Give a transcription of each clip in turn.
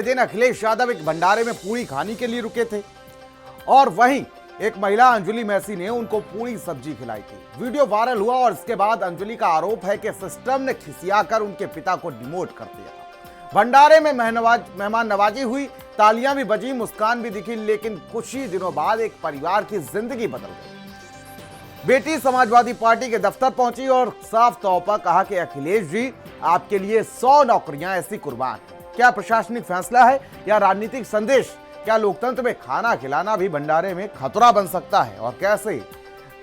दिन अखिलेश यादव एक भंडारे में पूरी खाने के लिए रुके थे और वहीं एक महिला अंजलि मैसी ने उनको पूरी सब्जी खिलाई थी। वीडियो वायरल हुआ और इसके बाद अंजलि का आरोप है कि सिस्टम ने खिसियाकर उनके पिता को डिमोट कर दिया। भंडारे में मेहमान नवाजी हुई, तालियां भी बजी, मुस्कान भी दिखी, लेकिन कुछ ही दिनों बाद एक परिवार की जिंदगी बदल गई। बेटी समाजवादी पार्टी के दफ्तर पहुंची और साफ तौर पर कहा कि अखिलेश जी, आपके लिए 100 नौकरियां ऐसी कुर्बान हैं। क्या प्रशासनिक फैसला है या राजनीतिक संदेश? क्या लोकतंत्र में खाना खिलाना भी भंडारे में खतरा बन सकता है? और कैसे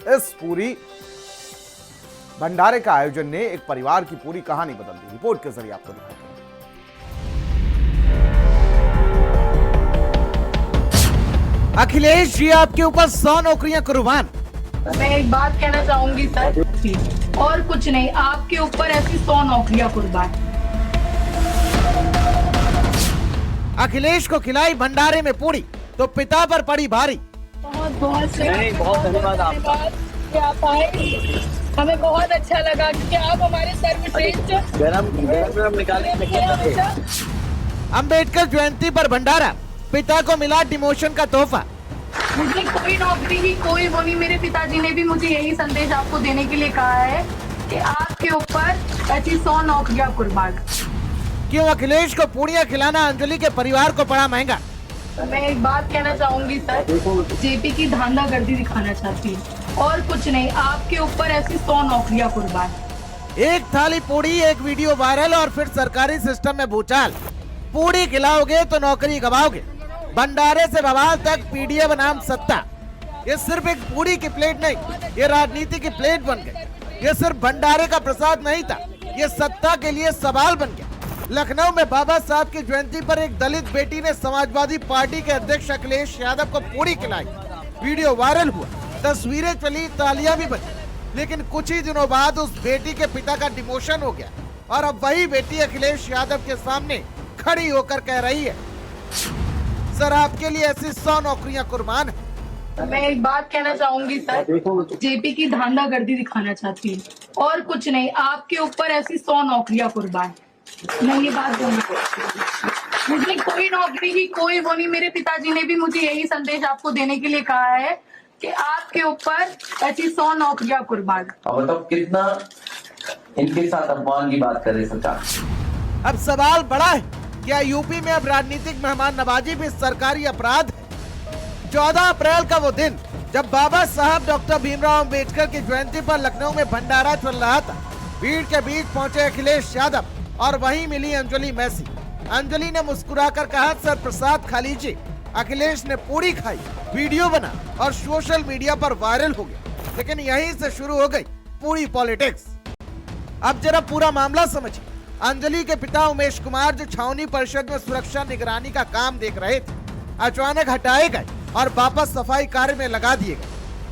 इस पूरी भंडारे का आयोजन ने एक परिवार की पूरी कहानी बदल दी, रिपोर्ट के जरिए आपको दिखाते हैं। अखिलेश जी, आपके ऊपर 100 नौकरियां कुर्बान। मैं एक बात कहना चाहूंगी सर, और कुछ नहीं, आपके ऊपर ऐसी 100 नौकरियां कुर्बान। अखिलेश को खिलाई भंडारे में पूरी तो पिता पर पड़ी भारी। बहुत धन्यवाद आपका कि आप आए, हमें बहुत अच्छा लगा कि आप हमारे सर्वश्रेष्ठ अंबेडकर जयंती पर भंडारा, पिता को मिला डिमोशन का तोहफा। मुझे कोई नौकरी की कोई वो नहीं, मेरे पिताजी ने भी मुझे यही संदेश आपको देने के लिए कहा है कि आपके ऊपर ऐसी 100 नौकरियां कुर्बान। क्यों अखिलेश को पूड़ियां खिलाना अंजलि के परिवार को पड़ा महंगा? मैं एक बात कहना चाहूंगी सर, जेपी की धांधागर्दी दिखाना चाहती हूँ, और कुछ नहीं, आपके ऊपर ऐसी 100 नौकरियां कुर्बान। एक थाली पूड़ी, एक वीडियो वायरल और फिर सरकारी सिस्टम में भूचाल। पूड़ी खिलाओगे तो नौकरी गवाओगे। भंडारे से बवाल तक पीडीए बनाम सत्ता। ये सिर्फ एक पूड़ी की प्लेट नहीं, ये राजनीति की प्लेट बन गई। ये सिर्फ भंडारे का प्रसाद नहीं था, ये सत्ता के लिए सवाल बन गया। लखनऊ में बाबा साहब की जयंती पर एक दलित बेटी ने समाजवादी पार्टी के अध्यक्ष अखिलेश यादव को पूड़ी खिलाई। वीडियो वायरल हुआ, तस्वीरें चली, तालियां भी बजी, लेकिन कुछ ही दिनों बाद उस बेटी के पिता का डिमोशन हो गया और अब वही बेटी अखिलेश यादव के सामने खड़ी होकर कह रही है, सर आपके लिए ऐसी 100 नौकरियां कुर्बान है। मैं एक बात कहना चाहूंगी सर, जेपी की धांधागर्दी दिखाना चाहती हूँ, और कुछ नहीं, आपके ऊपर ऐसी 100 नौकरियां कुर्बान। मैं ये बात बोलना, मुझे कोई नौकरी की कोई वो नहीं, मेरे पिताजी ने भी मुझे यही संदेश आपको देने के लिए कहा है कि आपके ऊपर ऐसी 100 नौकरियां कुर्बान। अब मतलब कितना इनके साथ अपमान की बात कर रहे सरकार। अब सवाल बड़ा है, क्या यूपी में अब राजनीतिक मेहमान नवाजी भी सरकारी अपराध है? 14 अप्रैल का वो दिन जब बाबा साहब डॉक्टर भीमराव अंबेडकर की जयंती पर लखनऊ में भंडारा चल रहा था। भीड़ के बीच पहुंचे अखिलेश यादव और वहीं मिली अंजलि मैसी। अंजलि ने मुस्कुराकर कहा, सर प्रसाद खा लीजिए। अखिलेश ने पूरी खाई, वीडियो बना और सोशल मीडिया पर वायरल हो गया। लेकिन यहीं से शुरू हो गई पूरी पॉलिटिक्स। अब जरा पूरा मामला समझिए। अंजलि के पिता उमेश कुमार, जो छावनी परिषद में सुरक्षा निगरानी का काम देख रहे थे, अचानक हटाए गए और वापस सफाई कार्य में लगा दिए गए।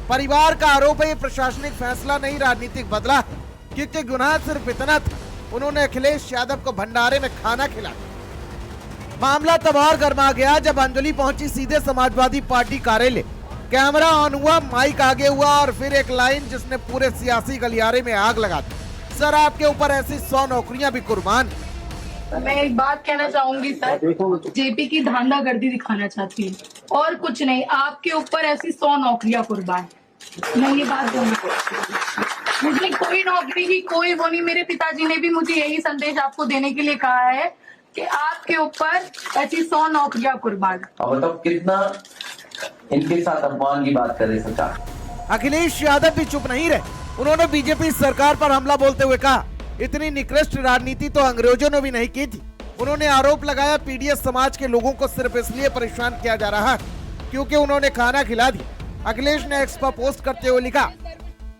परिवार का आरोप है ये प्रशासनिक फैसला नहीं, राजनीतिक बदला है, क्योंकि गुनाह सिर्फ इतना था, उन्होंने अखिलेश यादव को भंडारे में खाना खिलाया। मामला तब और गर्मा गया जब अंजलि पहुंची सीधे समाजवादी पार्टी कार्यालय। कैमरा ऑन हुआ, माइक आगे हुआ और फिर एक लाइन जिसने पूरे सियासी गलियारे में आग लगा दी, सर आपके ऊपर ऐसी 100 नौकरियां भी कुर्बान। मैं एक बात कहना चाहूंगी सर, जेपी की धांधागर्दी दिखाना चाहती हूँ, और कुछ नहीं, आपके ऊपर ऐसी 100 नौकरियां कुर्बान। मैं ये बात बोलना, मुझे कोई नौकरी की कोई वो नहीं, मेरे पिताजी ने भी मुझे यही संदेश आपको देने के लिए कहा है कि आपके ऊपर ऐसी 100 नौकरियां कुर्बान। अब मतलब कितना इनके साथ अपमान की बात कर रहे सरकार। अखिलेश यादव भी चुप नहीं रहे। उन्होंने बीजेपी सरकार पर हमला बोलते हुए कहा, इतनी निकृष्ट राजनीति तो अंग्रेजों ने भी नहीं की थी। उन्होंने आरोप लगाया, पीडीएस समाज के लोगों को सिर्फ इसलिए परेशान किया जा रहा है क्योंकि उन्होंने खाना खिला दिया। अखिलेश ने एक्स पर पोस्ट करते हुए लिखा,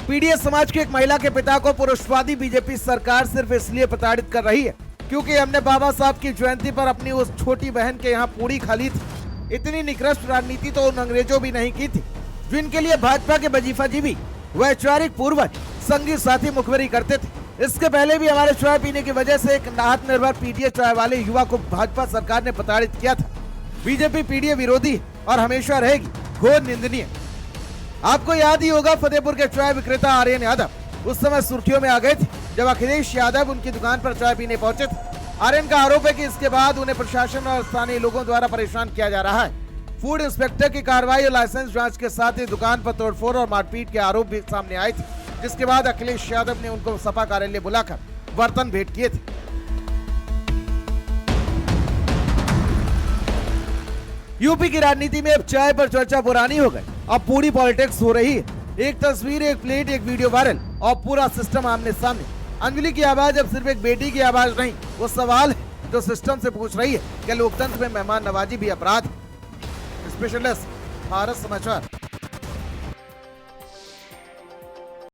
पीडीएस समाज की एक महिला के पिता को पुरुषवादी बीजेपी सरकार सिर्फ इसलिए प्रताड़ित कर रही है क्योंकि हमने बाबा साहब की जयंती पर अपनी उस छोटी बहन के यहाँ पूरी खा ली थी। इतनी निकृष्ट राजनीति तो उन अंग्रेजों भी नहीं की थी, जिनके लिए भाजपा के वजीफा जीवी वैचारिक पूर्वज संगी साथी मुखबिरी करते थे। इसके पहले भी हमारे चाय पीने की वजह से एक आत्मनिर्भर पीडीए चाय वाले युवा को भाजपा सरकार ने प्रताड़ित किया था। बीजेपी पीडीए विरोधी और हमेशा रहेगी, घोर निंदनीय। आपको याद ही होगा, फतेहपुर के चाय विक्रेता आर्यन यादव उस समय सुर्खियों में आ गए थे जब अखिलेश यादव उनकी दुकान पर चाय पीने पहुंचे थे। आर्यन का आरोप है कि इसके बाद उन्हें प्रशासन और स्थानीय लोगों द्वारा परेशान किया जा रहा है। फूड इंस्पेक्टर की कार्रवाई और लाइसेंस जांच के साथ ही दुकान पर तोड़फोड़ और मारपीट के आरोप भी सामने आए थे, जिसके बाद अखिलेश यादव ने उनको सपा कार्यालय बुलाकर बर्तन भेंट किए थे। यूपी की राजनीति में अब चाय पर चर्चा पुरानी हो गई। अब पूरी पॉलिटिक्स हो रही है। एक तस्वीर, एक प्लेट, एक वीडियो वायरल और पूरा सिस्टम आमने सामने। अंजलि की आवाज अब सिर्फ एक बेटी की आवाज नहीं, वो सवाल है जो सिस्टम से पूछ रही है, क्या लोकतंत्र में मेहमान नवाजी भी अपराध है? स्पेशलिस्ट, भारत समाचार।